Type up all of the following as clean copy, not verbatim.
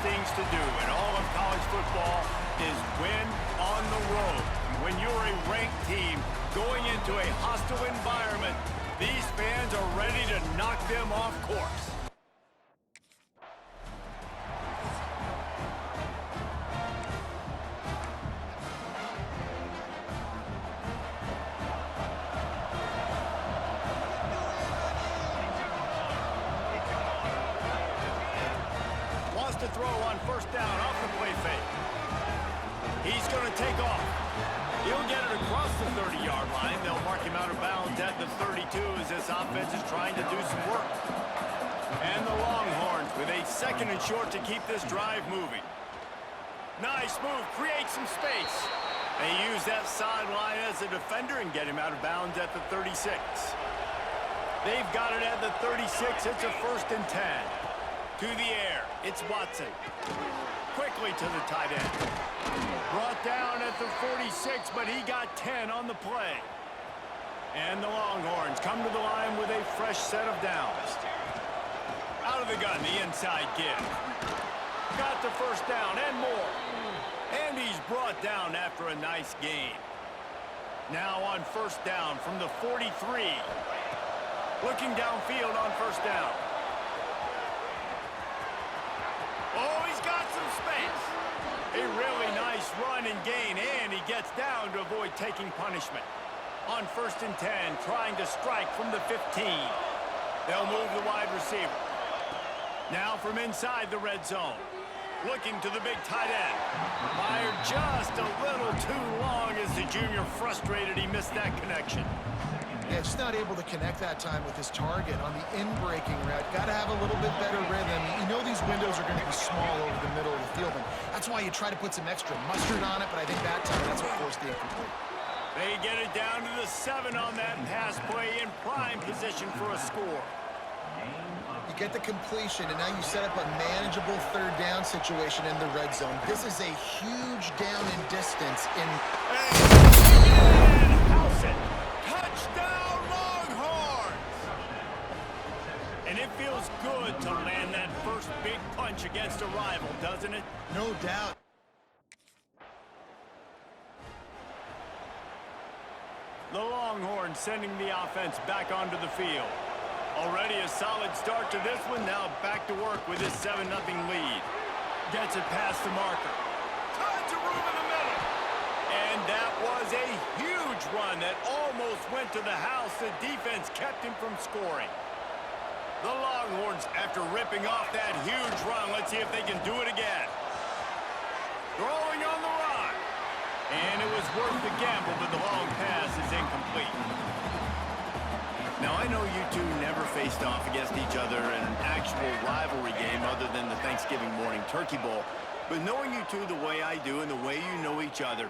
things to do in all of college football is win on the road. When you're a ranked team going into a hostile environment, these fans are ready to knock them off course. To throw on first down off the play fake. He's going to take off. He'll get it across the 30-yard line. They'll mark him out of bounds at the 32 as this offense is trying to do some work. And the Longhorns with a second and short to keep this drive moving. Nice move, create some space. They use that sideline as a defender and get him out of bounds at the 36. They've got it at the 36. It's a 1st and 10. To the air, it's Watson. Quickly to the tight end. Brought down at the 46, but he got 10 on the play. And the Longhorns come to the line with a fresh set of downs. Out of the gun, the inside give. Got the first down and more. And he's brought down after a nice gain. Now on first down from the 43. Looking downfield on first down. Oh, he's got some space. A really nice run and gain, and he gets down to avoid taking punishment. On 1st and 10, trying to strike from the 15. They'll move the wide receiver. Now from inside the red zone. Looking to the big tight end. Fired just a little too long as the junior frustrated he missed that connection. Yeah, just not able to connect that time with his target on the in-breaking route. Got to have a little bit better rhythm. You know these windows are going to be small over the middle of the field, and that's why you try to put some extra mustard on it, but I think that time that's what forced the incomplete. They get it down to the 7 on that pass play in prime position for a score. You get the completion, and now you set up a manageable 3rd down situation in the red zone. This is a huge down in distance in... And house it. Touchdown, Longhorns! And it feels good to land that first big punch against a rival, doesn't it? No doubt. The Longhorns sending the offense back onto the field. Already a solid start to this one. Now back to work with this 7-0 lead. Gets it past the marker. Tons of room in the middle. And that was a huge run that almost went to the house. The defense kept him from scoring. The Longhorns, after ripping off that huge run, let's see if they can do it again. Throwing on the run. And it was worth the gamble, but the long pass is incomplete. Now, I know you two never faced off against each other in an actual rivalry game other than the Thanksgiving morning Turkey Bowl. But knowing you two the way I do and the way you know each other,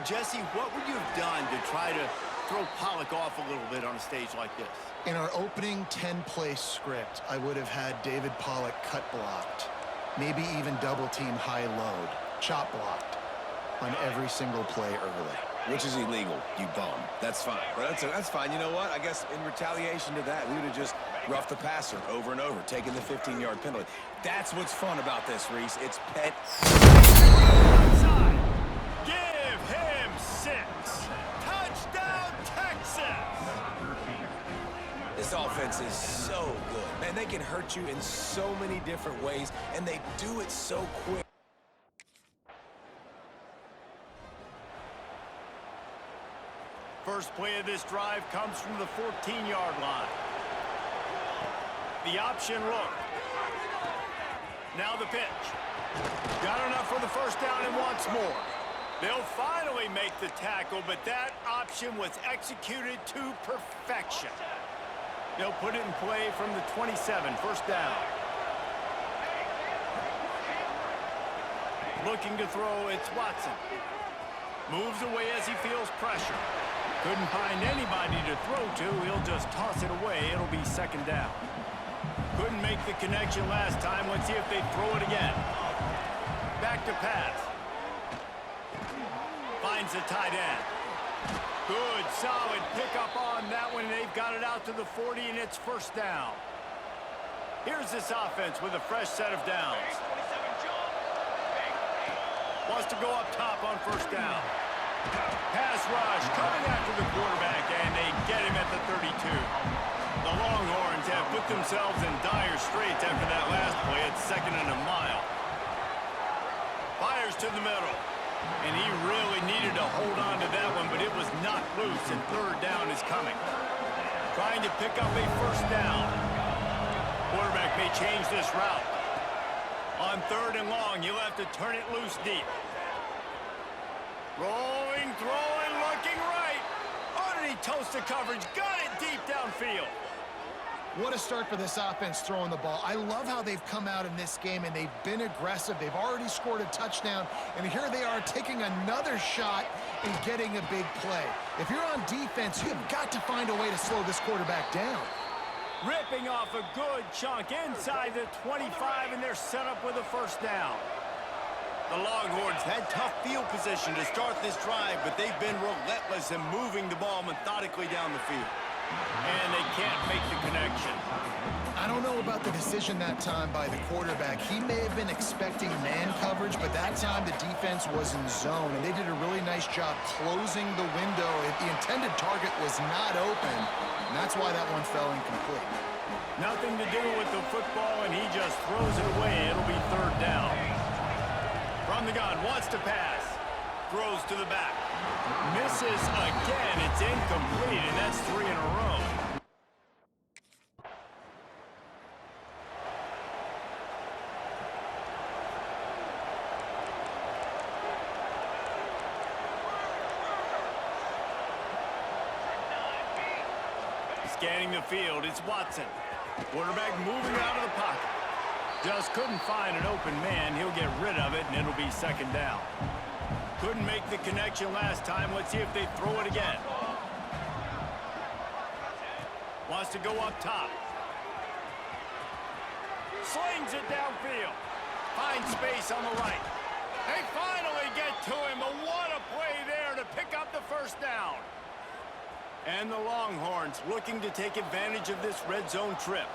Jesse, what would you have done to try to throw Pollock off a little bit on a stage like this? In our opening 10-play script, I would have had David Pollock cut blocked. Maybe even double-team high load, chop blocked on every single play early. Which is illegal, you bum. That's fine. But that's fine. You know what? I guess in retaliation to that, we would have just roughed the passer over and over, taking the 15-yard penalty. That's what's fun about this, Reese. It's pet. Inside. Give him 6. Touchdown, Texas! This offense is so good. Man, they can hurt you in so many different ways, and they do it so quick. First play of this drive comes from the 14-yard line. The option look. Now the pitch. Got enough for the first down and wants more. They'll finally make the tackle, but that option was executed to perfection. They'll put it in play from the 27, first down. Looking to throw, it's Watson. Moves away as he feels pressure. Couldn't find anybody to throw to. He'll just toss it away. It'll be second down. Couldn't make the connection last time. Let's see if they throw it again. Back to pass. Finds the tight end. Good, solid pickup on that one. They've got it out to the 40, and it's first down. Here's this offense with a fresh set of downs. wants to go up top on first down. Pass rush coming after the quarterback, and they get him at the 32. The Longhorns have put themselves in dire straits after that last play at 2nd and a mile. Fires to the middle, and he really needed to hold on to that one, but it was not loose, and 3rd down is coming. Trying to pick up a first down. Quarterback may change this route. On 3rd and long, you'll have to turn it loose deep. Rolling, throwing, looking right. Underneath toast to coverage, got it deep downfield. What a start for this offense throwing the ball. I love how they've come out in this game, and they've been aggressive. They've already scored a touchdown, and here they are taking another shot and getting a big play. If you're on defense, you've got to find a way to slow this quarterback down. Ripping off a good chunk inside the 25, and they're set up with a first down. The Longhorns had tough field position to start this drive, but they've been relentless in moving the ball methodically down the field. And they can't make the connection. I don't know about the decision that time by the quarterback. He may have been expecting man coverage, but that time the defense was in zone, and they did a really nice job closing the window. The intended target was not open, and that's why that one fell incomplete. Nothing to do with the football, and he just throws it away. It'll be 3rd down. From the gun, wants to pass. Throws to the back. Misses again. It's incomplete, and that's 3 in a row. Scanning the field, it's Watson. Quarterback moving out of the pocket. Just couldn't find an open man. He'll get rid of it, and it'll be 2nd down. Couldn't make the connection last time. Let's see if they throw it again. Wants to go up top. Slings it downfield. Finds space on the right. They finally get to him, but what a play there to pick up the first down. And the Longhorns looking to take advantage of this red zone trip.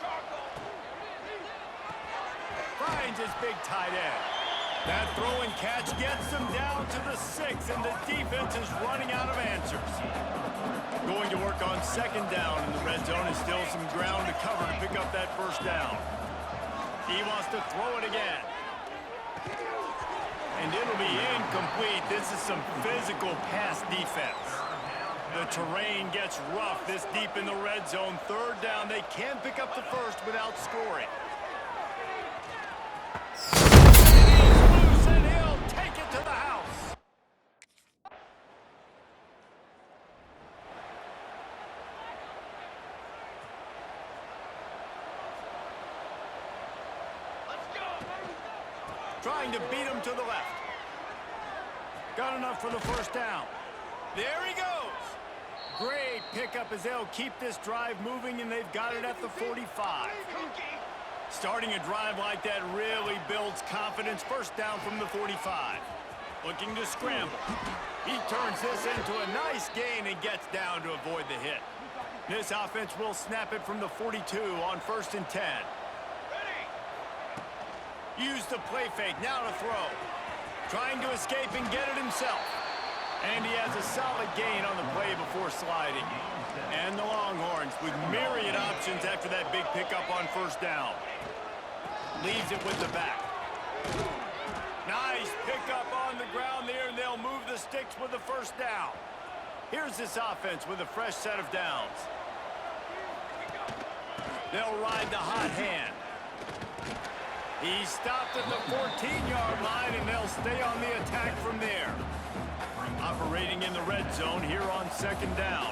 Finds his big tight end. That throw and catch gets them down to the 6, and the defense is running out of answers. Going to work on 2nd down in the red zone, and still some ground to cover to pick up that first down. He wants to throw it again. And it'll be incomplete. This is some physical pass defense. The terrain gets rough this deep in the red zone. 3rd down, they can pick up the first without scoring. And he'll take it to the house. Let's go. Trying to beat him to the left. Got enough for the first down. There he goes. Great pickup as they'll keep this drive moving, and they've got it at the 45. Starting a drive like that really builds confidence. First down from the 45. Looking to scramble. He turns this into a nice gain and gets down to avoid the hit. This offense will snap it from the 42 on 1st and 10. Use the play fake, now to throw. Trying to escape and get it himself. And he has a solid gain on the play before sliding. And the Longhorns with myriad options after that big pickup on first down. Leaves it with the back. Nice pickup on the ground there, and they'll move the sticks with the first down. Here's this offense with a fresh set of downs. They'll ride the hot hand. He stopped at the 14-yard line, and they'll stay on the attack from there. Operating in the red zone here on 2nd down.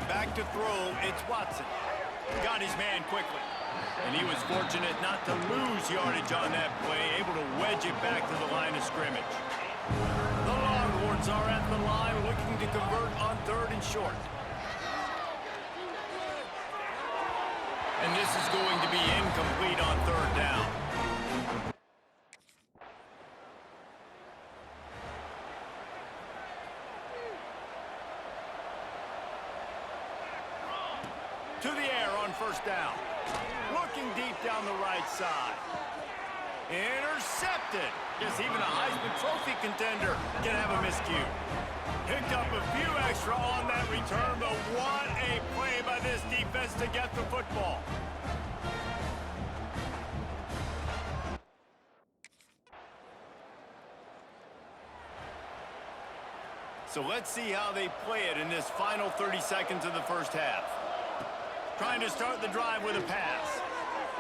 Back to throw, it's Watson. Got his man quickly. And he was fortunate not to lose yardage on that play, able to wedge it back to the line of scrimmage. The Longhorns are at the line looking to convert on 3rd and short. And this is going to be incomplete on 3rd down. To the air on first down. Looking deep down the right side. Intercepted. intercepted. Guess even a Heisman Trophy contender can have a miscue. Picked up a few extra on that return, but what a play by this defense to get the football. So let's see how they play it in this final 30 seconds of the first half. Trying to start the drive with a pass.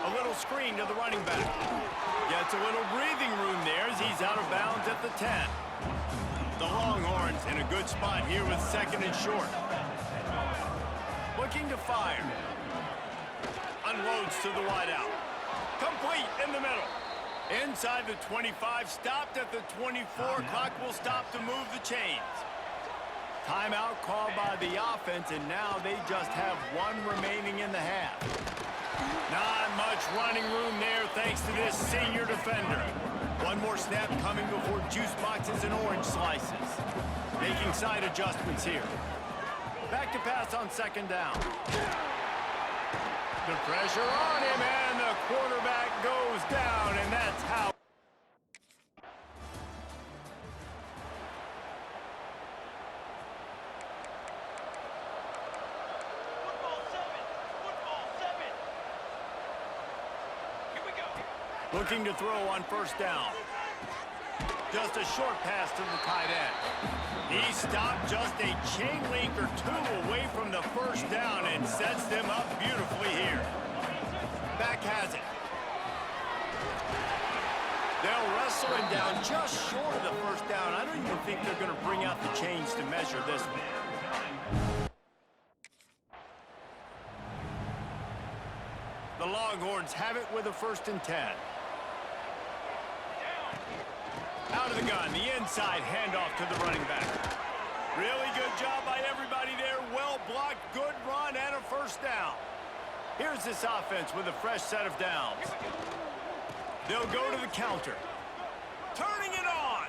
A little screen to the running back. Gets a little breathing room there as he's out of bounds at the 10. The Longhorns in a good spot here with second and short. Looking to fire. Unloads to the wideout. Complete in the middle. Inside the 25, stopped at the 24. Clock will stop to move the chains. Timeout called by the offense, and now they just have one remaining in the half. Not much running room there thanks to this senior defender. One more snap coming before juice boxes and orange slices. Making side adjustments here. Back to pass on second down. The pressure on him, and the quarterback goes down, and that's how. Looking to throw on first down. Just a short pass to the tight end. He stopped just a chain link or two away from the first down and sets them up beautifully here. Back has it. They'll wrestle him down just short of the first down. I don't even think they're going to bring out the chains to measure this one. The Longhorns have it with a 1st and 10. Out of the gun, the inside handoff to the running back. Really good job by everybody there. Well blocked, good run, and a first down. Here's this offense with a fresh set of downs. They'll go to the counter. Turning it on.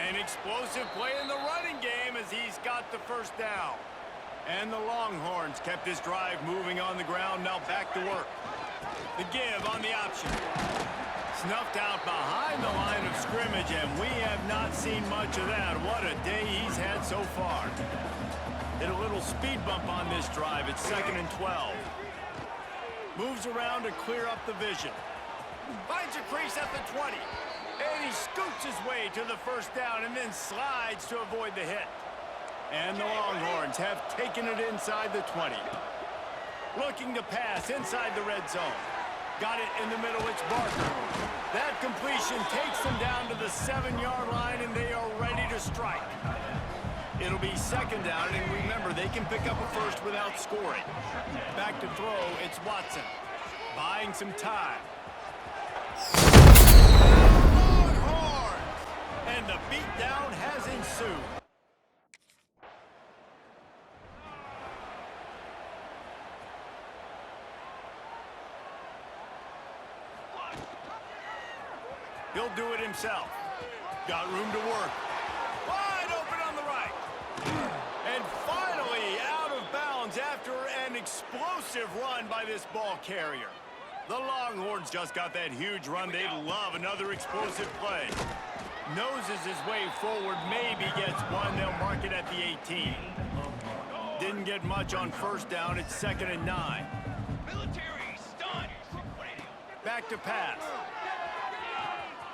An explosive play in the running game as he's got the first down. And the Longhorns kept this drive moving on the ground. Now back to work. The give on the option. Snuffed out behind the line of scrimmage, and we have not seen much of that. What a day he's had so far. Hit a little speed bump on this drive. It's 2nd and 12. Moves around to clear up the vision. Finds a crease at the 20. And he scoots his way to the first down and then slides to avoid the hit. And the Longhorns have taken it inside the 20. Looking to pass inside the red zone. Got it in the middle, it's Barker. That completion takes them down to the 7-yard line, and they are ready to strike. It'll be 2nd down, and remember, they can pick up a first without scoring. Back to throw, it's Watson. Buying some time. Longhorns! And the beatdown has ensued. He'll do it himself. Got room to work. Wide open on the right. And finally out of bounds after an explosive run by this ball carrier. The Longhorns just got that huge run. They'd love another explosive play. Noses his way forward, maybe gets one. They'll mark it at the 18. Didn't get much on first down. It's 2nd and 9. Military stun. Back to pass.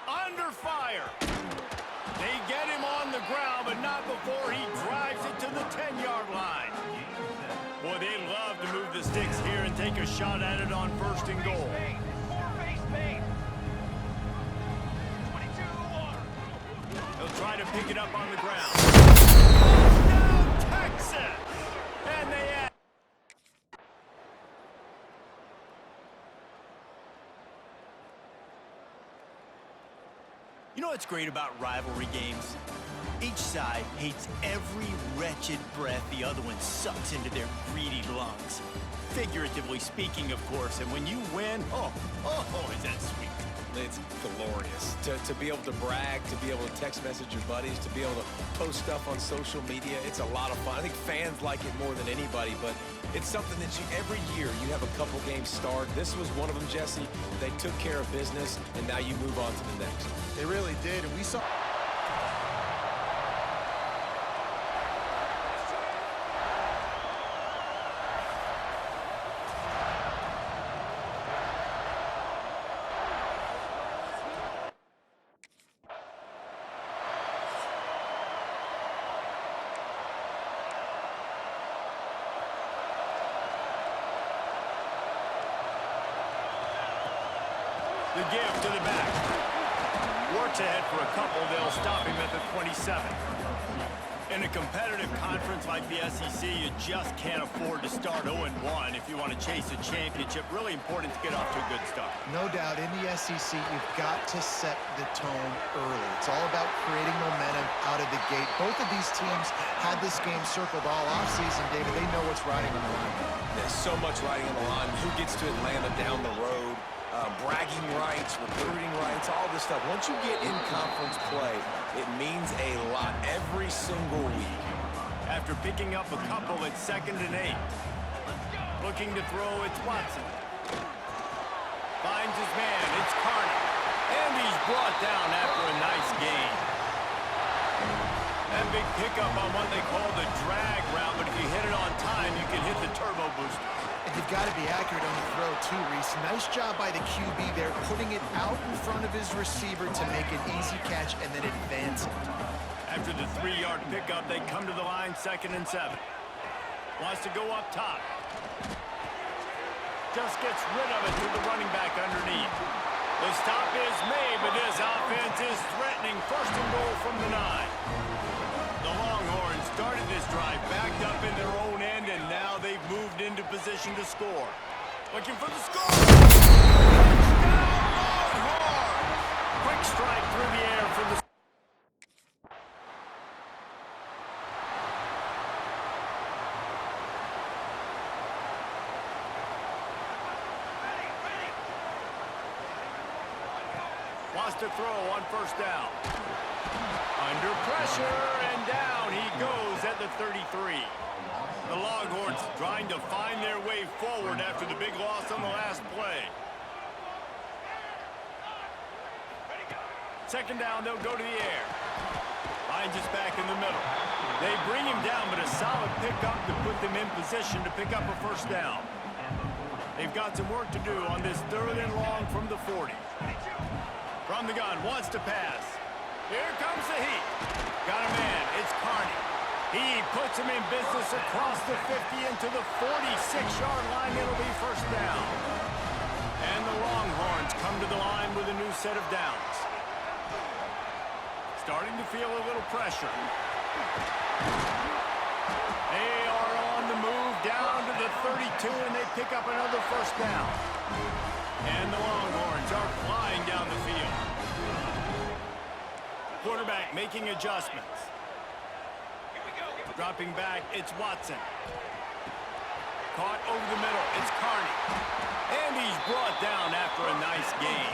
Under fire. They get him on the ground, but not before he drives it to the 10-yard line. Boy, they love to move the sticks here and take a shot at it on 1st and goal. They'll try to pick it up on the ground. Touchdown, Texas! And they add. You know what's great about rivalry games? Each side hates every wretched breath the other one sucks into their greedy lungs. Figuratively speaking, of course, and when you win, oh, is that sweet. It's glorious. To be able to brag, to be able to text message your buddies, to be able to post stuff on social media, it's a lot of fun. I think fans like it more than anybody, but it's something that every year you have a couple games start. This was one of them, Jesse. They took care of business, and now you move on to the next. They really did, and we saw... The give to the back. Works ahead for a couple. They'll stop him at the 27. In a competitive conference like the SEC, you just can't afford to start 0-1 if you want to chase a championship. Really important to get off to a good start. No doubt, in the SEC, you've got to set the tone early. It's all about creating momentum out of the gate. Both of these teams had this game circled all offseason, David. They know what's riding on the line. There's so much riding on the line. Who gets to Atlanta down the road? Bragging rights, recruiting rights, all this stuff. Once you get in conference play, it means a lot every single week. After picking up a couple at 2nd and 8. Looking to throw, it's Watson. Finds his man, it's Carney. And he's brought down after a nice gain. That big pickup on what they call the drag route, but if you hit it on time, you can hit the turbo booster. And you've got to be accurate on the throw, too, Reese. Nice job by the QB there, putting it out in front of his receiver to make an easy catch and then advance it. After the 3-yard pickup, they come to the line 2nd and 7. Wants to go up top. Just gets rid of it to the running back underneath. The stop is made, but this offense is threatening. 1st and goal from the 9. The Longhorns started this drive backed up in their own end, and now they've moved into position to score. Looking for the score! Touchdown, Longhorns! Quick strike through the air for the... Wants to throw on 1st down. Under pressure, and down he goes at the 33. The Longhorns trying to find their way forward after the big loss on the last play. 2nd down, they'll go to the air. Finds us back in the middle. They bring him down, but a solid pickup to put them in position to pick up a 1st down. They've got some work to do on this 3rd and long from the 40. From the gun, wants to pass. Here comes the heat. Got a man, it's Carney. He puts him in business across the 50 into the 46-yard line. It'll be 1st down. And the Longhorns come to the line with a new set of downs. Starting to feel a little pressure. They are on the move down to the 32, and they pick up another 1st down. And the Longhorns are flying down the field. Quarterback making adjustments. Dropping back, it's Watson. Caught over the middle, it's Carney. And he's brought down after a nice gain.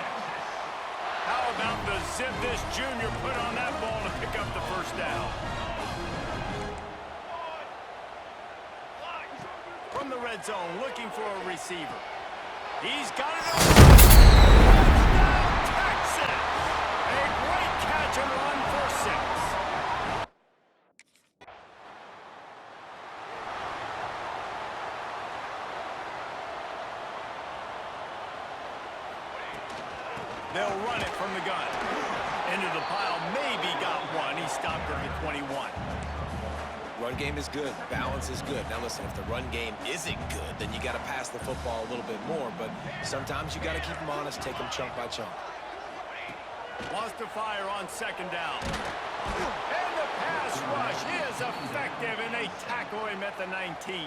How about the zip this junior put on that ball to pick up the 1st down? From the red zone, looking for a receiver. He's got it over. Touchdown, Texas! A great catch and run for 6. They'll run it from the gun. Into the pile, maybe got one. He stopped at the 21. Run game is good. Balance is good. Now listen, if the run game isn't good, then you got to pass the football a little bit more. But sometimes you got to keep them honest, take them chunk by chunk. Wants to fire on 2nd down. And the pass rush is effective, and they tackle him at the 19.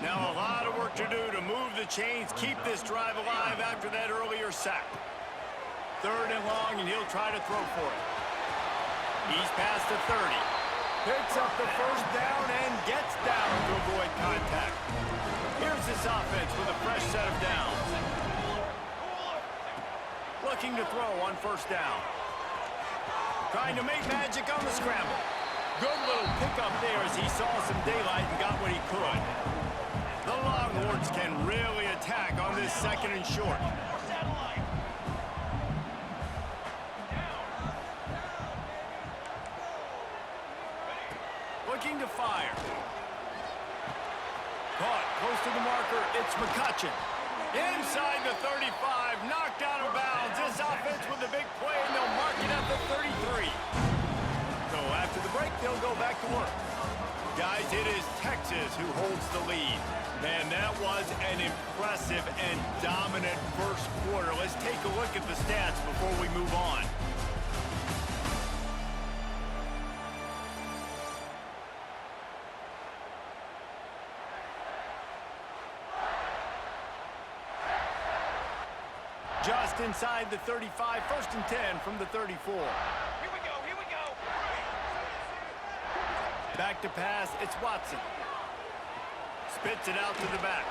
Now a lot of work to do to move the chains, keep this drive alive after that earlier sack. 3rd and long, and he'll try to throw for it. He's past the 30. Picks up the 1st down and gets down to avoid contact. Here's this offense with a fresh set of downs. looking to throw on first down. Trying to make magic on the scramble. Good little pickup there as he saw some daylight and got what he could. The Longhorns can really attack on this second and short. Looking to fire. Caught close to the marker. It's McCutcheon. Inside the 35. Knocked out of bounds. This offense with a big play, and they'll mark it at the 33. So after the break, they'll go back to work. Guys, it is Texas who holds the lead. Man, that was an impressive and dominant first quarter. Let's take a look at the stats before we move on. Just inside the 35, 1st and 10 from the 34. Here we go, here we go. Back to pass, it's Watson. Spits it out to the back.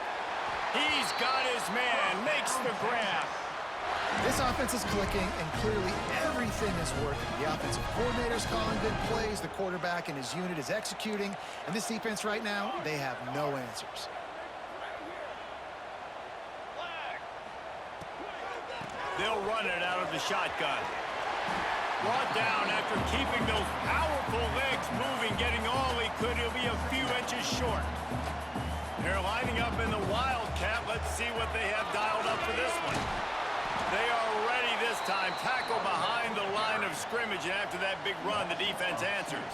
He's got his man, makes the grab. This offense is clicking, and clearly everything is working. The offensive coordinator's calling good plays, the quarterback and his unit is executing, and this defense right now, they have no answers. They'll run it out of the shotgun. Brought down after keeping those powerful legs moving, getting all he could. He'll be a few inches short. They're lining up in the Wildcat. Let's see what they have dialed up for this one. They are ready this time. Tackle behind the line of scrimmage, and after that big run, the defense answers.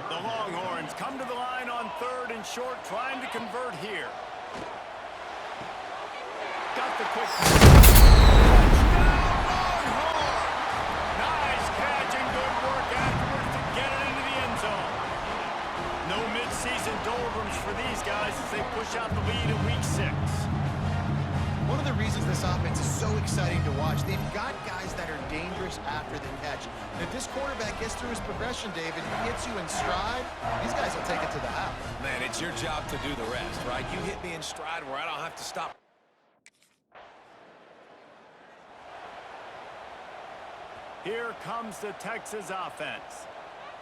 The Longhorns come to the line on 3rd and short, trying to convert here. Got the quick nice catch and good work afterwards to get it into the end zone. No mid-season doldrums for these guys as they push out the lead in week 6. One of the reasons this offense is so exciting to watch, they've got guys that are dangerous after the catch. And if this quarterback gets through his progression, David, hits you in stride, these guys will take it to the house. Man, it's your job to do the rest, right? You hit me in stride where I don't have to stop. Here comes the Texas offense.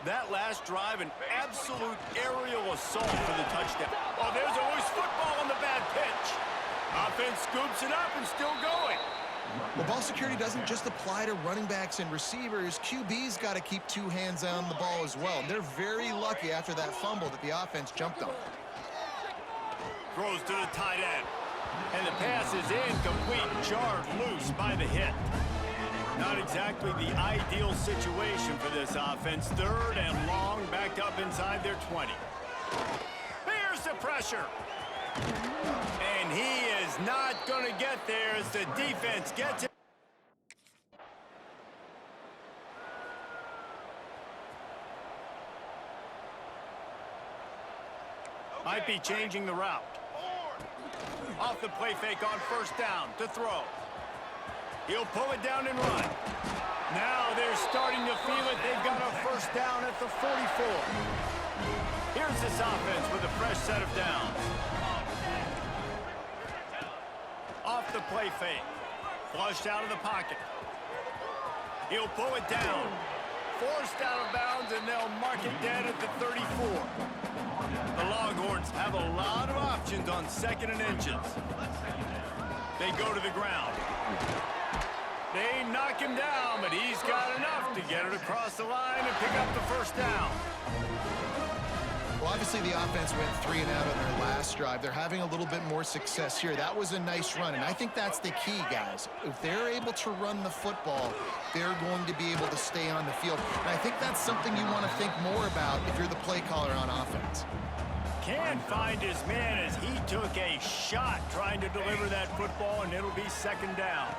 That last drive, an absolute aerial assault for the touchdown. Oh, there's always football on the bad pitch. Offense scoops it up and still going. Well, ball security doesn't just apply to running backs and receivers. QB's got to keep 2 hands on the ball as well. And they're very lucky after that fumble that the offense jumped on. Throws to the tight end. And the pass is incomplete, jarred loose by the hit. Not exactly the ideal situation for this offense. 3rd and long, backed up inside their 20. Here's the pressure. And he is not going to get there as the defense gets it. Might be changing the route. Off the play fake on 1st down to throw. He'll pull it down and run. Now they're starting to feel it. They've got a 1st down at the 44. Here's this offense with a fresh set of downs. Off the play fake. Flushed out of the pocket. He'll pull it down. Forced out of bounds, and they'll mark it dead at the 34. The Longhorns have a lot of options on 2nd and inches. They go to the ground. They knock him down, but he's got enough to get it across the line and pick up the 1st down. Well, obviously the offense went 3 and out on their last drive. They're having a little bit more success here. That was a nice run, and I think that's the key, guys. If they're able to run the football, they're going to be able to stay on the field. And I think that's something you want to think more about if you're the play caller on offense. Can't find his man as he took a shot trying to deliver that football, and it'll be 2nd down.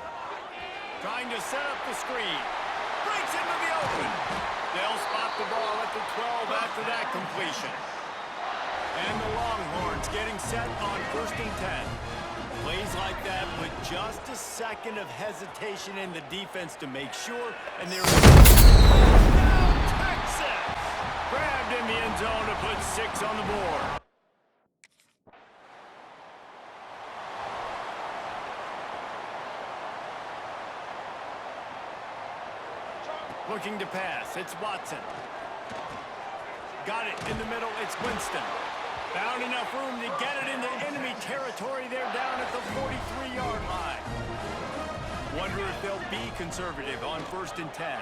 Trying to set up the screen. Breaks into the open. They'll spot the ball at the 12 after that completion. And the Longhorns getting set on 1st and 10. Plays like that with just a second of hesitation in the defense to make sure, and they're now Texas! Grabbed in the end zone to put 6 on the board. Looking to pass. It's Watson. Got it in the middle. It's Winston. Found enough room to get it into enemy territory. They're down at the 43-yard line. Wonder if they'll be conservative on 1st and 10.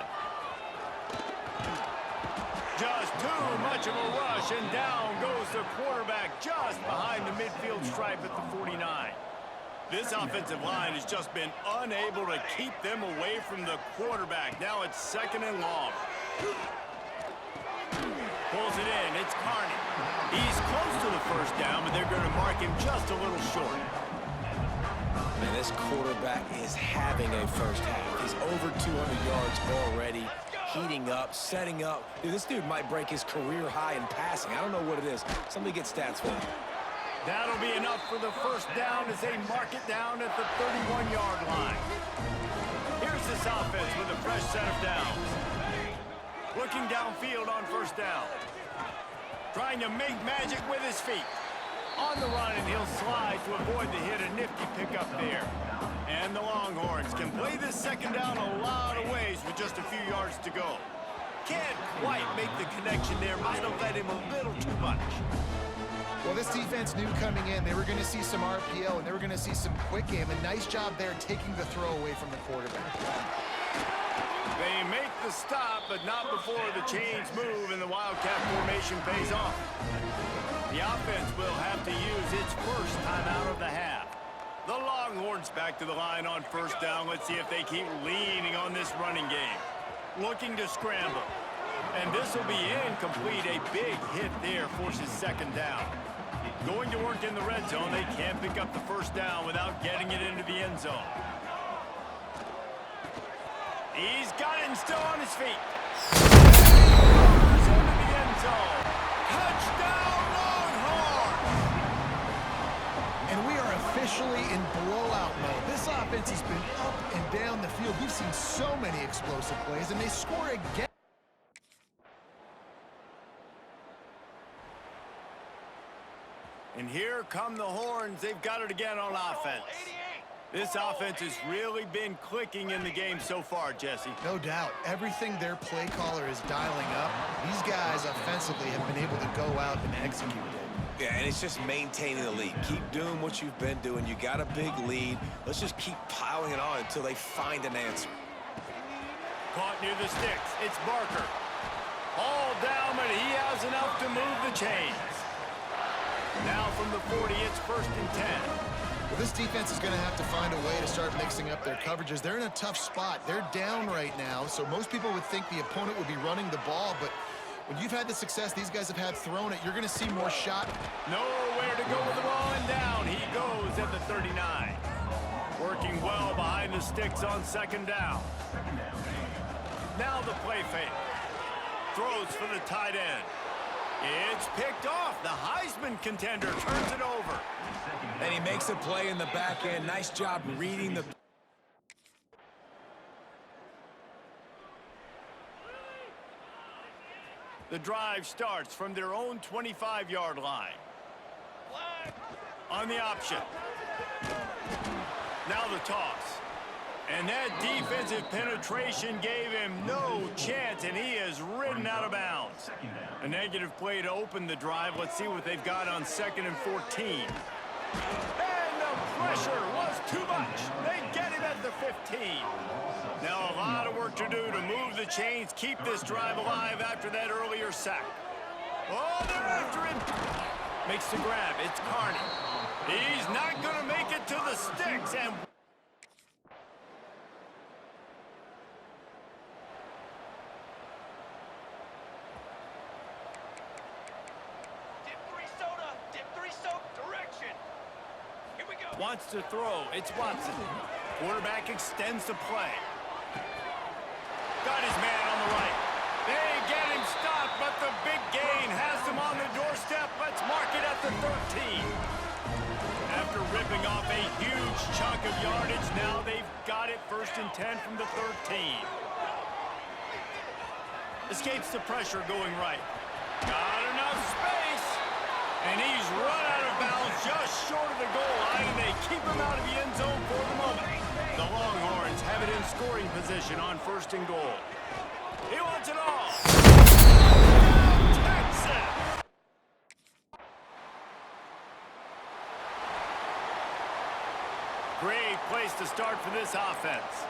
Just too much of a rush, and down goes the quarterback just behind the midfield stripe at the 49. This offensive line has just been unable to keep them away from the quarterback. Now it's 2nd and long. Pulls it in. It's Carney. He's close to the 1st down, but they're going to mark him just a little short. Man, this quarterback is having a first half. He's over 200 yards already, heating up, setting up. Dude, this dude might break his career high in passing. I don't know what it is. Somebody get stats for him. That'll be enough for the 1st down as they mark it down at the 31-yard line. Here's this offense with a fresh set of downs. Looking downfield on 1st down. Trying to make magic with his feet. On the run, and he'll slide to avoid the hit. A nifty pickup there. And the Longhorns can play this 2nd down a lot of ways with just a few yards to go. Can't quite make the connection there. Might have led him a little too much. Well, this defense knew coming in they were going to see some RPO and they were going to see some quick game. A nice job there taking the throw away from the quarterback. They make the stop, but not before the chains move and the Wildcat formation pays off. The offense will have to use its 1st timeout of the half. The Longhorns back to the line on 1st down. Let's see if they keep leaning on this running game. Looking to scramble. And this will be incomplete. A big hit there forces 2nd down. Going to work in the red zone. They can't pick up the 1st down without getting it into the end zone. He's got it and still on his feet. Into the end zone. Touchdown, Longhorns! And we are officially in blowout mode. This offense has been up and down the field. We've seen so many explosive plays, and they score again. And here come the Horns. They've got it again on offense. This offense has really been clicking in the game so far, Jesse. No doubt. Everything their play caller is dialing up, these guys offensively have been able to go out and execute it. Yeah, and it's just maintaining the lead. Keep doing what you've been doing. You got a big lead. Let's just keep piling it on until they find an answer. Caught near the sticks. It's Barker. All down, but he has enough to move the chains. Now from the 40, it's 1st and 10. Well, this defense is going to have to find a way to start mixing up their coverages. They're in a tough spot. They're down right now, so most people would think the opponent would be running the ball, but when you've had the success these guys have had throwing it, you're going to see more shot. Nowhere to go with the ball, and down he goes at the 39. Working well behind the sticks on 2nd down. Now the play fake. Throws for the tight end. It's picked off. The Heisman contender turns it over. And he makes a play in the back end. Nice job reading the... The drive starts from their own 25-yard line. On the option. Now the toss. And that defensive penetration gave him no chance, and he is ridden out of bounds. A negative play to open the drive. Let's see what they've got on 2nd and 14. And the pressure was too much. They get him at the 15. Now a lot of work to do to move the chains, keep this drive alive after that earlier sack. Oh, they're after him. Makes the grab. It's Carney. He's not going to make it to the sticks, and... Wants to throw. It's Watson. Quarterback extends the play. Got his man on the right. They get him stopped, but the big gain has them on the doorstep. Let's mark it at the 13. After ripping off a huge chunk of yardage, now they've got it 1st and 10 from the 13. Escapes the pressure going right. Got enough space. And he's run out of bounds just short of the goal line, and they keep him out of the end zone for the moment. The Longhorns have it in scoring position on 1st and goal. He wants it all. Texas. Great place to start for this offense.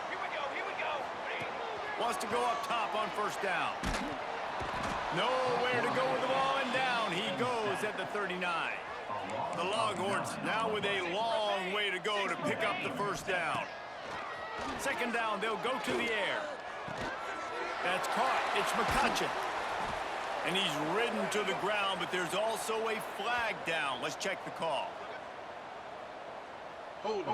Here we go, here we go. Wants to go up top on first down. Nowhere to go with the ball, and down he goes at the 39. The Longhorns now with a long way to go to pick up the first down. Second down, they'll go to the air. That's caught. It's McCutcheon. And he's ridden to the ground, but there's also a flag down. Let's check the call. Hold.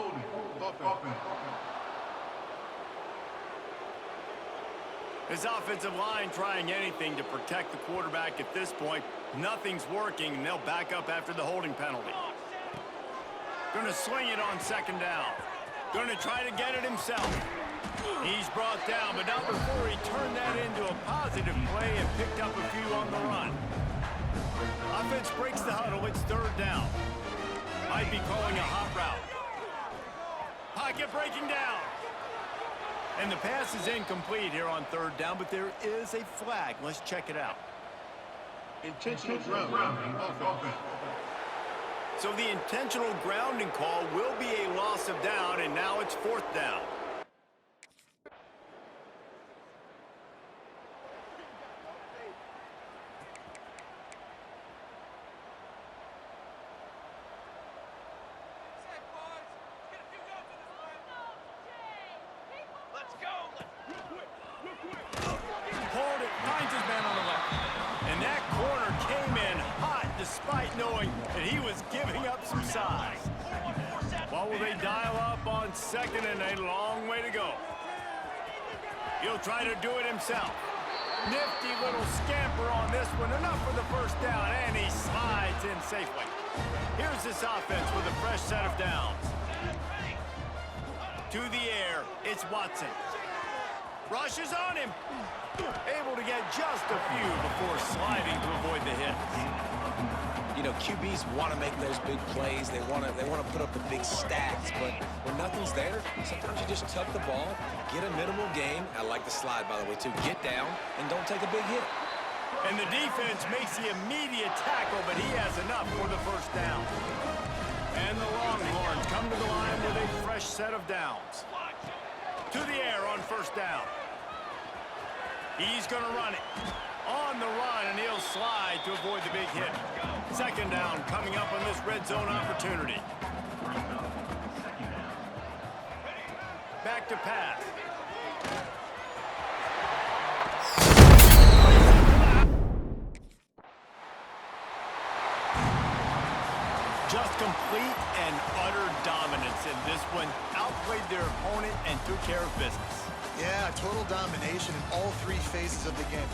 His offensive line trying anything to protect the quarterback at this point. Nothing's working, and they'll back up after the holding penalty. Going to swing it on second down. Going to try to get it himself. He's brought down, but not before he turned that into a positive play and picked up a few on the run. Offense breaks the huddle. It's third down. Might be calling a hot route. Pocket breaking down. And the pass is incomplete here on third down, but there is a flag. Let's check it out. Intentional grounding. So the intentional grounding call will be a loss of down, and now it's fourth down. Let's go. Pulled it, finds his man on the left. And that corner came in hot despite knowing that he was giving up some size. What will they dial up on second, and a long way to go? He'll try to do it himself. Nifty little scamper on this one. Enough for the first down, and he slides in safely. Here's this offense with a fresh set of downs. To the air, it's Watson. Rushes on him. Able to get just a few before sliding to avoid the hits. You know, QBs want to make those big plays. They want to put up the big stats, but when nothing's there, sometimes you just tuck the ball, get a minimal gain. I like the slide, by the way, too. Get down and don't take a big hit. And the defense makes the immediate tackle, but he has enough for the first down. And the Longhorns come to the line with a fresh set of downs. To the air on first down. He's going to run it. On the run, and he'll slide to avoid the big hit. Second down coming up on this red zone opportunity. Back to pass. Just complete and utter dominance in this one. Outplayed their opponent and took care of business. Yeah, total domination in all three phases of the game.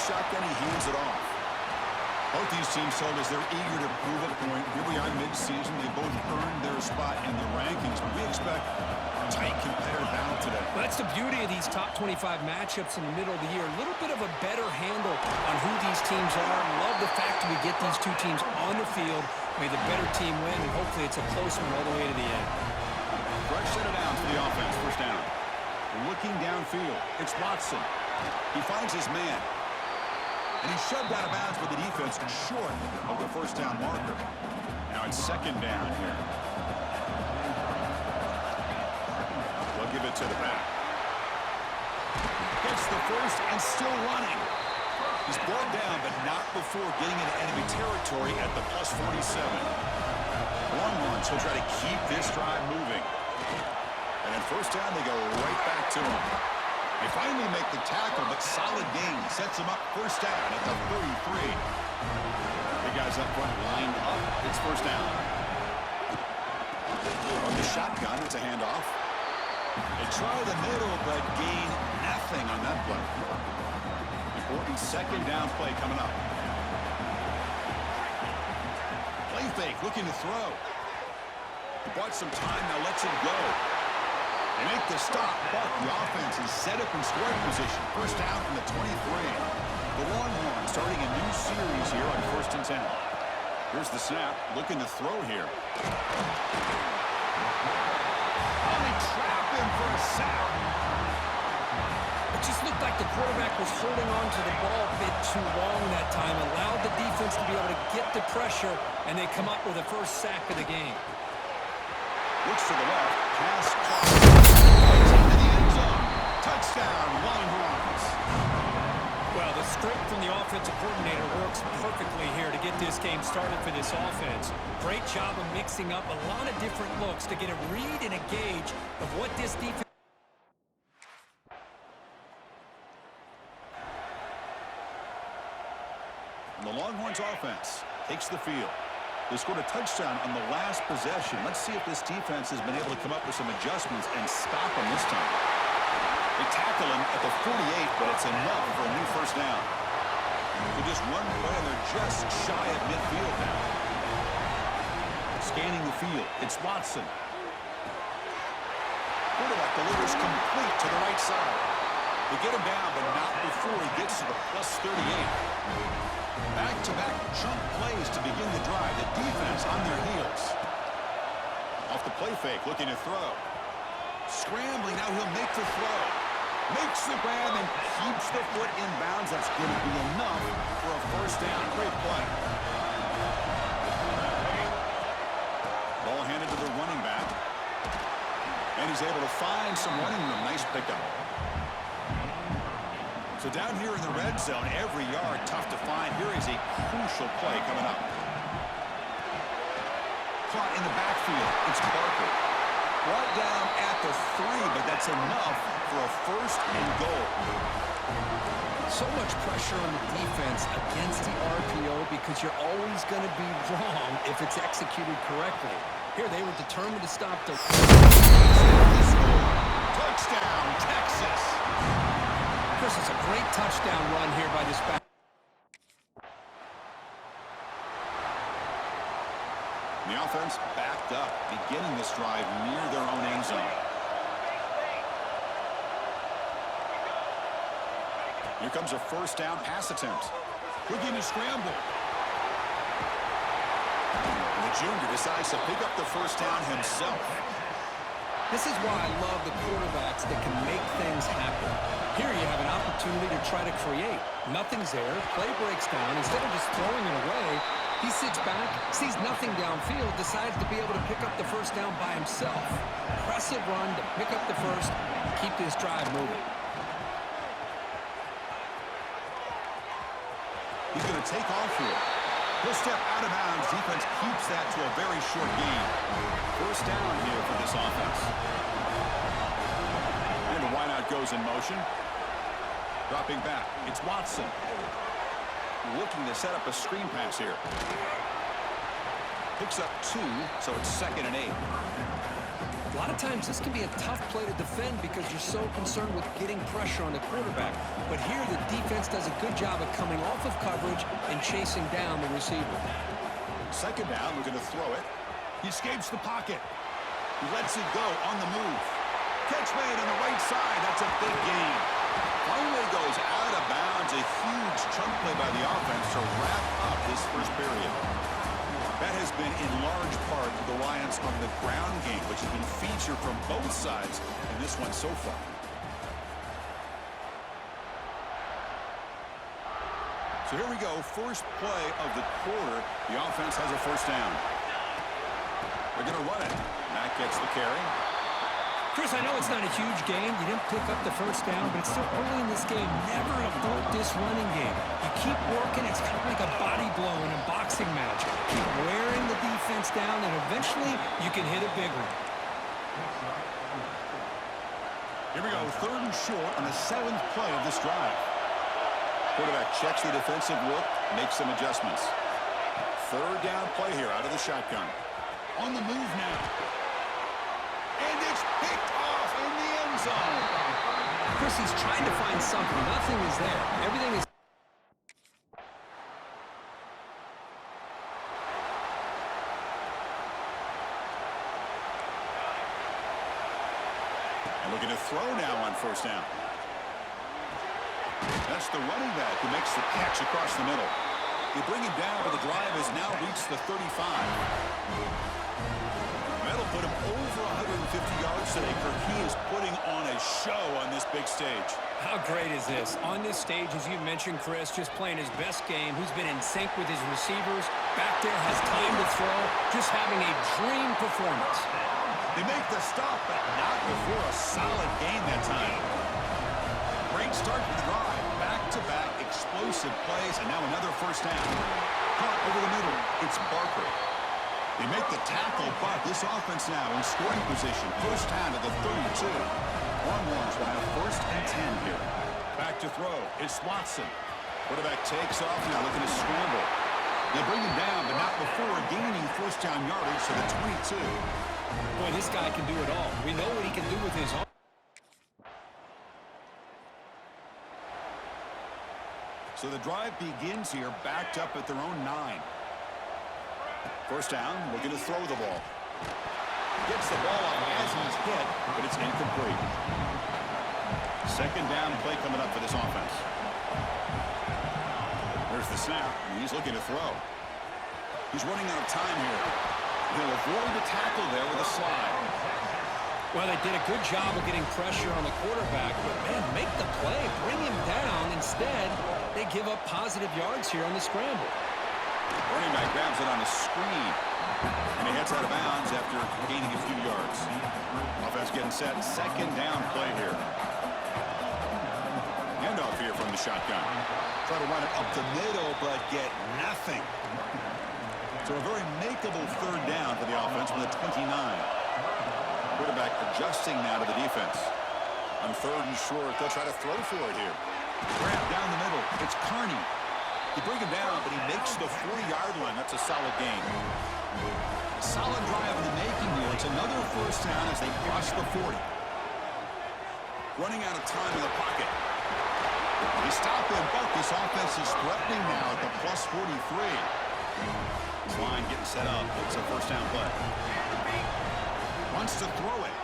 Shotgun, he hands it off. Both these teams told us they're eager to prove a point. Here we are mid-season. They both earned their spot in the rankings. But we expect a tight competitive battle today. Well, that's the beauty of these top 25 matchups in the middle of the year. A little bit of a better handle on who these teams are. Love the fact that we get these two teams on the field. May the better team win, and hopefully it's a close one all the way to the end. Fresh set of downs for the offense. First down. Looking downfield. It's Watson. He finds his man. And he's shoved out of bounds with the defense short of the first down marker. Now it's second down here. They'll give it to the back. Gets the first and still running. He's brought down, but not before getting into enemy territory at the plus 47. Longhorns will try to keep this drive moving. And then first down, they go right back to him. They finally make the tackle, but solid gain sets him up first down at the 33. The guys up front lined up. It's first down. shotgun. It's a handoff. They try the middle, but gain nothing on that play. Important second down play coming up. Play fake, looking to throw. He bought some time, now lets it go. They make the stop, but the offense is set up in scoring position. First down from the 23. The Longhorns starting a new series here on 1st and 10. Here's the snap, looking to throw here. Oh, they trap him for a sack. It just looked like the quarterback was holding on to the ball a bit too long that time, allowed the defense to be able to get the pressure, and they come up with the first sack of the game. Looks to the left, pass caught. Into the end zone. Touchdown, Longhorns. Well, the script from the offensive coordinator works perfectly here to get this game started for this offense. Great job of mixing up a lot of different looks to get a read and a gauge of what this defense... And the Longhorns offense takes the field. They scored a touchdown on the last possession. Let's see if this defense has been able to come up with some adjustments and stop them this time. They tackle him at the 48, but it's enough for a new first down. They just run away, and they're just shy of midfield now. Scanning the field, it's Watson. Quarterback delivers complete to the right side. They get him down, but not before he gets to the +38. Back-to-back chunk plays to begin the drive. The defense on their heels. Off the play fake, looking to throw. Scrambling, now he'll make the throw. Makes the grab and keeps the foot in bounds. That's going to be enough for a first down. Great play. Ball handed to the running back. And he's able to find some running room. Nice pickup. So down here in the red zone, every yard tough to find. Here is a crucial play coming up. Caught in the backfield. It's Parker. Brought down at the 3, but that's enough for a first and goal. So much pressure on the defense against the RPO because you're always going to be wrong if it's executed correctly. Here they were determined to stop the... Touchdown, Texas! Chris, it's a great touchdown run here by this back. The offense backed up, beginning this drive near their own end zone. Here comes a first down pass attempt. Looking to scramble. And the junior decides to pick up the first down himself. This is why I love the quarterbacks that can make things happen. Here you have an opportunity to try to create. Nothing's there. Play breaks down. Instead of just throwing it away, he sits back, sees nothing downfield, decides to be able to pick up the first down by himself. Impressive run to pick up the first, keep this drive moving. He's going to take off here. He'll step out of bounds. Defense keeps that to a very short gain. First down here for this offense. And the wideout goes in motion. Dropping back. It's Watson. Looking to set up a screen pass here. Picks up 2, so it's 2nd and 8. A lot of times this can be a tough play to defend because you're so concerned with getting pressure on the quarterback. But here the defense does a good job of coming off of coverage and chasing down the receiver. 2nd down, looking to throw it. He escapes the pocket. He lets it go on the move. Catch made on the right side. That's a big gain. Finally goes out of bounds. A huge chunk play by the offense to wrap up this first period. That has been in large part the reliance on the ground game, which has been featured from both sides in this one so far. So here we go, first play of the quarter. The offense has a first down. They're going to run it. Matt gets the carry. Chris, I know it's not a huge game. You didn't pick up the first down, but it's still early in this game. Never abort this running game. You keep working. It's kind of like a body blow in a boxing match. Keep wearing the defense down, and eventually you can hit a big one. Here we go, 3rd and short on the 7th play of this drive. Quarterback checks the defensive look, makes some adjustments. 3rd down play here out of the shotgun. On the move now. And it's picked off in the end zone. Chris, he's trying to find something. Nothing is there. Everything is... And looking to throw now on first down. That's the running back who makes the catch across the middle. You bring him down, but the drive has now reached the 35. That'll put him over 150 yards today, Kirk. He is putting on a show on this big stage. How great is this? On this stage, as you mentioned, Chris, just playing his best game. He's been in sync with his receivers. Back there, has time to throw. Just having a dream performance. They make the stop, but not before a solid game that time. Great start to the drive. Back-to-back explosive plays, and now another first down. Caught over the middle. It's Barker. They make the tackle, but this offense now in scoring position. First down to the 32. Longhorns will have first and 10 here. Back to throw. It's Watson. Quarterback takes off now, looking to scramble. They bring him down, but not before gaining first down yardage to the 22. Boy, this guy can do it all. We know what he can do with his arm. So the drive begins here, backed up at their own 9. First down, looking to throw the ball. Gets the ball up as he's hit, but it's incomplete. Second down play coming up for this offense. There's the snap, and he's looking to throw. He's running out of time here. He'll avoid the tackle there with a slide. Well, they did a good job of getting pressure on the quarterback, but, man, make the play. Bring him down. Instead, they give up positive yards here on the scramble. Running back grabs it on a screen, and he heads out of bounds after gaining a few yards. Offense getting set. Second down play here. Handoff here from the shotgun. Try to run it up the middle, but get nothing. So a very makeable third down for the offense from the 29. Quarterback adjusting now to the defense. On third and short, they'll try to throw for it here. Grab down the middle. It's Carney. You bring him down, but he makes the 40-yard line. That's a solid gain. Solid drive in the making here. It's another first down as they cross the 40. Running out of time in the pocket. They stop him, but this offense is threatening now at the plus 43. This line getting set up. It's a first down play. Wants to throw it.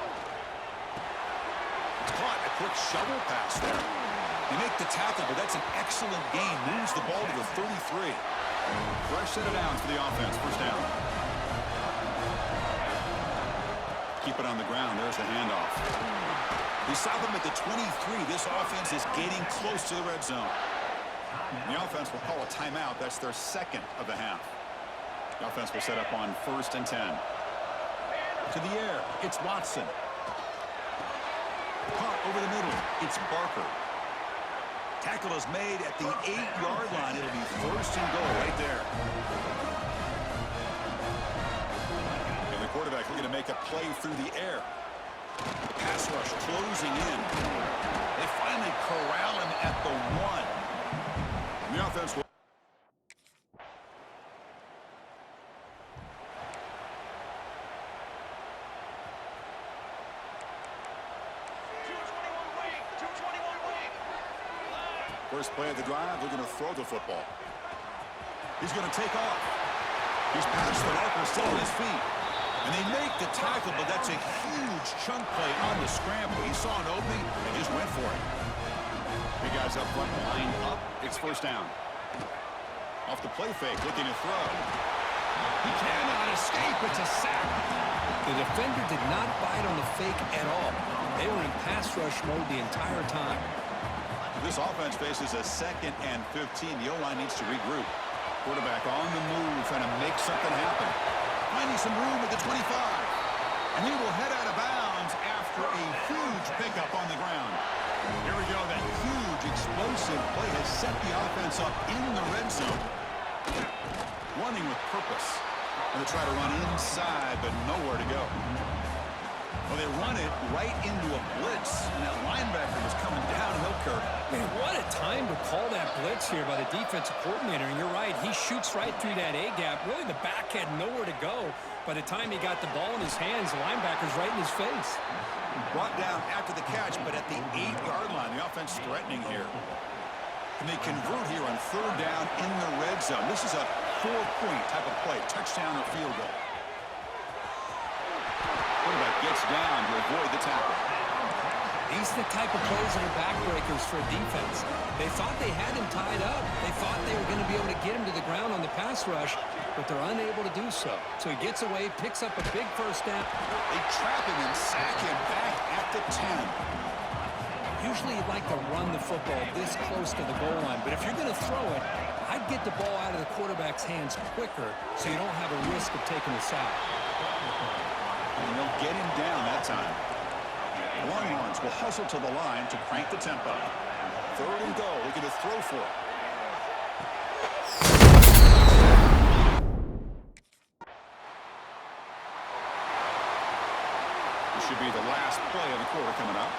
It's caught. A quick shovel pass there. They make the tackle, but that's an excellent gain. Moves the ball to the 33. Fresh set of downs for the offense. First down. Keep it on the ground. There's the handoff. They stop him at the 23. This offense is getting close to the red zone. The offense will call a timeout. That's their second of the half. The offense will set up on first and 10. To the air, it's Watson. Caught over the middle, it's Barker. Tackle is made at the 8-yard line. It'll be first and goal right there. And the quarterback looking to make a play through the air. The pass rush closing in. They finally corral him at the 1. And the offense will... First play of the drive, looking to throw the football. He's going to take off. He's past the marker, still on his feet. And they make the tackle, but that's a huge chunk play on the scramble. He saw an opening and just went for it. Big guys up front, lined up. It's first down. Off the play fake, looking to throw. He cannot escape. It's a sack. The defender did not bite on the fake at all. They were in pass rush mode the entire time. This offense faces a second and 15. The O-line needs to regroup. Quarterback on the move, trying to make something happen. Finding some room at the 25. And he will head out of bounds after a huge pickup on the ground. Here we go. That huge explosive play has set the offense up in the red zone. Running with purpose. Going to try to run inside, but nowhere to go. Well, they run it right into a blitz, and that linebacker was coming downhill, Kirk. Man, what a time to call that blitz here by the defensive coordinator. And you're right, he shoots right through that A-gap. Really, the back had nowhere to go. By the time he got the ball in his hands, the linebacker's right in his face. Brought down after the catch, but at the 8-yard line, the offense threatening here. And they convert here on 3rd down in the red zone. This is a 4-point type of play, touchdown or field goal. Quarterback gets down to avoid the tackle. These are the type of plays that are backbreakers for a defense. They thought they had him tied up. They thought they were going to be able to get him to the ground on the pass rush, but they're unable to do so. So he gets away, picks up a big first down. They trap him and sack him back at the 10. Usually you'd like to run the football this close to the goal line, but if you're going to throw it, I'd get the ball out of the quarterback's hands quicker so you don't have a risk of taking a sack. And they'll get him down that time. Longhorns will hustle to the line to crank the tempo. 3rd and goal, looking to throw for it. This should be the last play of the quarter coming up.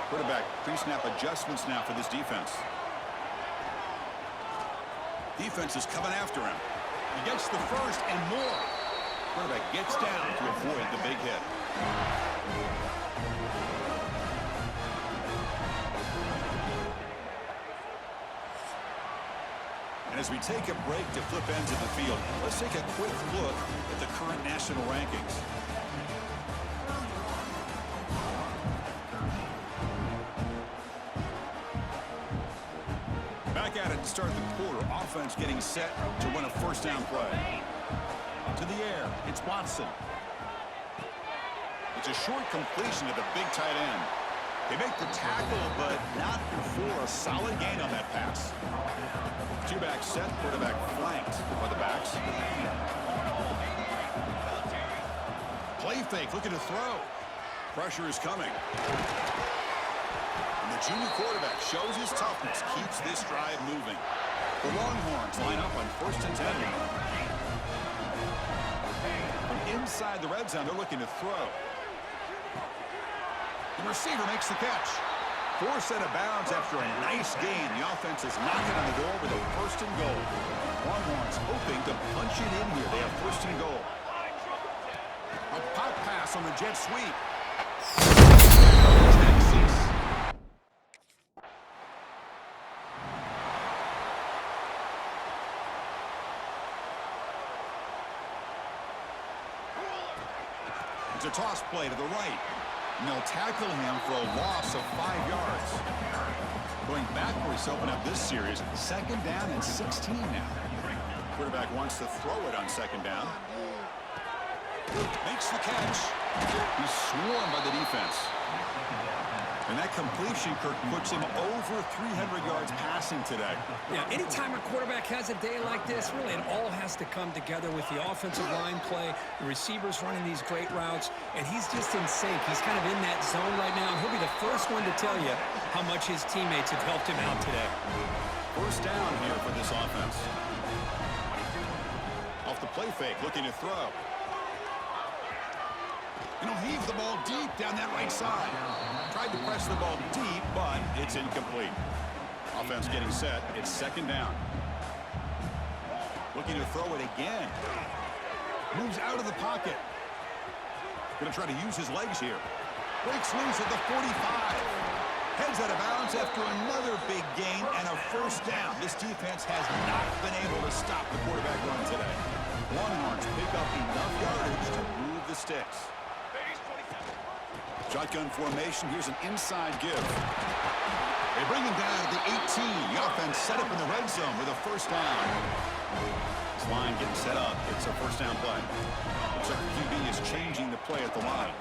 Quarterback pre-snap adjustments now for this defense. Defense is coming after him. He gets the first and more. Quarterback gets down to avoid the big hit. And as we take a break to flip ends of the field, let's take a quick look at the current national rankings. Back at it to start the quarter. Offense getting set to run a first down play. To the air, it's Watson. It's a short completion to the big tight end. They make the tackle, but not before a solid gain on that pass. Two-back set, quarterback flanked by the backs. Play fake, looking to throw. Pressure is coming. And the junior quarterback shows his toughness, keeps this drive moving. The Longhorns line up on 1st and 10 now. Inside the red zone, they're looking to throw. The receiver makes the catch. Forced out of bounds after a nice gain. The offense is knocking on the door with a 1st and goal. Longhorns hoping to punch it in here. They have 1st and goal. A pop pass on the jet sweep. Texas. It's a toss play to the right. And they'll tackle him for a loss of 5 yards. Going backwards to open up this series. 2nd down and 16 now. Quarterback wants to throw it on 2nd down. Makes the catch. He's swarmed by the defense. And that completion, Kirk, puts him over 300 yards passing today. Yeah, anytime a quarterback has a day like this, really it all has to come together with the offensive line play, the receivers running these great routes, and he's just in sync. He's kind of in that zone right now, and he'll be the first one to tell you how much his teammates have helped him out today. 1st down here for this offense. Off the play fake, looking to throw. And he'll heave the ball deep down that right side. Tried to press the ball deep, but it's incomplete. Offense getting set. It's 2nd down. Looking to throw it again. Moves out of the pocket. Going to try to use his legs here. Breaks loose at the 45. Heads out of bounds after another big gain and a 1st down. This defense has not been able to stop the quarterback run today. Longhorns pick up enough yardage to move the sticks. Shotgun formation. Here's an inside give. They bring him down at the 18. The offense set up in the red zone with a 1st down. This line getting set up. It's a 1st down play. Looks like the QB is changing the play at the line.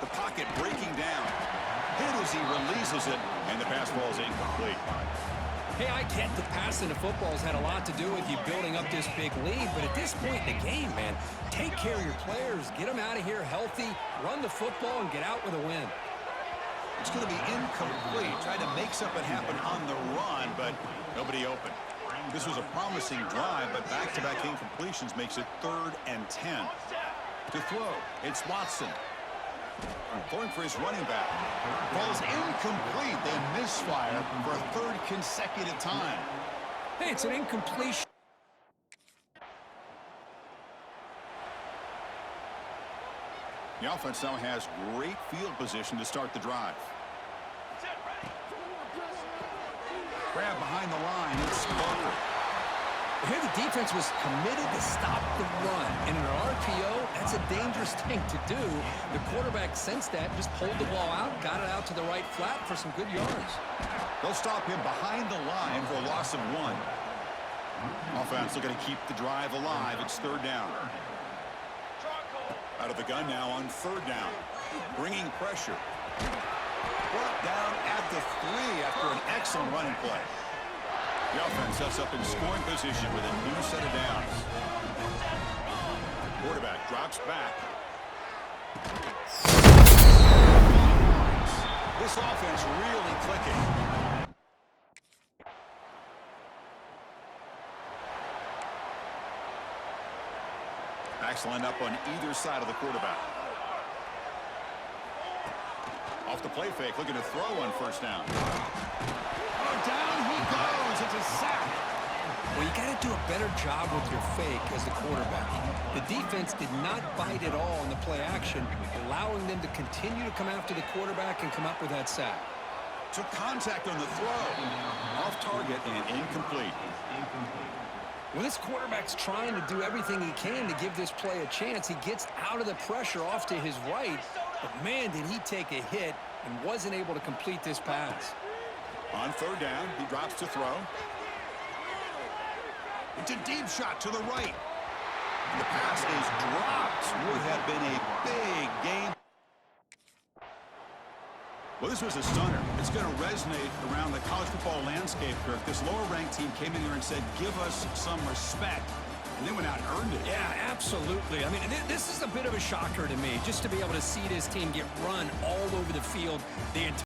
The pocket breaking down. Hit as he releases it, and the pass ball is incomplete. Hey, I get the passing of football has had a lot to do with you building up this big lead, but at this point in the game, man, take care of your players, get them out of here healthy, run the football, and get out with a win. It's going to be incomplete. Tried to make something happen on the run, but nobody open. This was a promising drive, but back-to-back incompletions makes it 3rd and 10. To throw, it's Watson. Going for his running back. Ball's incomplete. They misfire for a third consecutive time. Hey, it's an incompletion. The offense now has great field position to start the drive. Grab behind the line. It's Barker. Here the defense was committed to stop the run. And in an RPO, that's a dangerous thing to do. The quarterback sensed that, just pulled the ball out, got it out to the right flat for some good yards. They'll stop him behind the line for a loss of 1. Offense looking to keep the drive alive. It's third down. Out of the gun now on third down. Bringing pressure. Brought down at the 3 after an excellent running play. The offense sets up in scoring position with a new set of downs. Quarterback drops back. This offense really clicking. Backs line up on either side of the quarterback. Off the play fake, looking to throw on first down. Oh, down he goes. It's a sack. Well, you got to do a better job with your fake as the quarterback. The defense did not bite at all in the play action, allowing them to continue to come after the quarterback and come up with that sack. Took contact on the throw. Off target and incomplete. Well, this quarterback's trying to do everything he can to give this play a chance. He gets out of the pressure off to his right, but man, did he take a hit and wasn't able to complete this pass. On third down, he drops to throw. It's a deep shot to the right. The pass is dropped. Would have been a big game. Well, this was a stunner. It's going to resonate around the college football landscape, Kirk. This lower-ranked team came in here and said, give us some respect. And they went out and earned it. Yeah, absolutely. I mean, this is a bit of a shocker to me, just to be able to see this team get run all over the field the entire